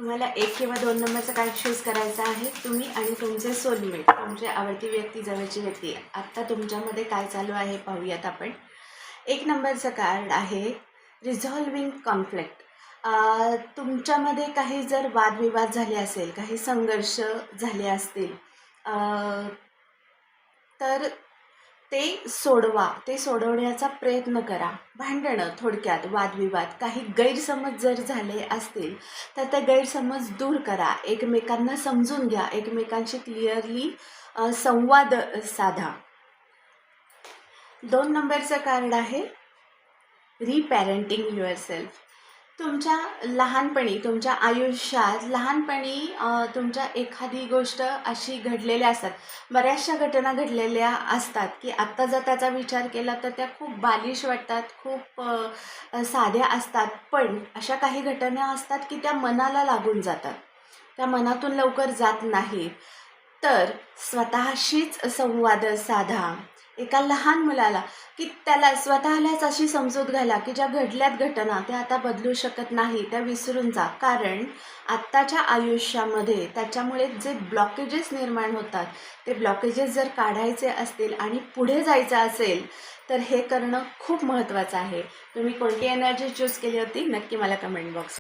तुम्हाला 1 किंवा 2 नंबरचा कार्ड चूज करायचा आहे. तुम्ही आणि तुमचे सोलमेट, तुमची आवडती व्यक्ती, जवळची व्यक्ती, आत्ता तुमच्यामध्ये काय चालू आहे पाहूयात आपण. 1 नंबरचं कार्ड आहे रिझॉल्विंग कॉन्फ्लिक्ट. तुमच्यामध्ये काही जर वादविवाद झाले असेल, काही संघर्ष झाले असतील, तर ते सोडवा, ते सोडवण्याचा प्रयत्न करा. भांडणं, थोडक्यात वादविवाद, काही गैरसमज जर झाले असतील तर ते गैरसमज दूर करा. एकमेकांना समजून घ्या, एकमेकांशी क्लिअरली संवाद साधा. 2 नंबरचं कार्ड आहे रिपॅरेंटिंग युअरसेल्फ. तुमच्या लहानपणी, तुमच्या आयुष्यात लहानपणी तुमच्या एखादी गोष्ट अशी घडलेल्या असतात, बऱ्याचशा घटना घडलेल्या असतात की आत्ता जर त्याचा विचार केला तर त्या खूप बालिश वाटतात, खूप साध्या असतात. पण अशा काही घटना असतात की त्या मनाला लागून जातात, त्या मनातून लवकर जात नाहीत. तर स्वतःशीच संवाद साधा. एका लहान मुलाला की त्याला स्वतःलाच अशी समजूत घाला की ज्या घडल्यात घटना त्या आता बदलू शकत नाही, त्या विसरून जा. कारण आत्ताच्या आयुष्यामध्ये त्याच्यामुळे जे ब्लॉकेजेस निर्माण होतात, ते ब्लॉकेजेस जर काढायचे असतील आणि पुढे जायचं असेल तर हे करणं खूप महत्त्वाचं आहे. तुम्ही कोणती एनर्जी चूज केली होती नक्की मला कमेंट बॉक्स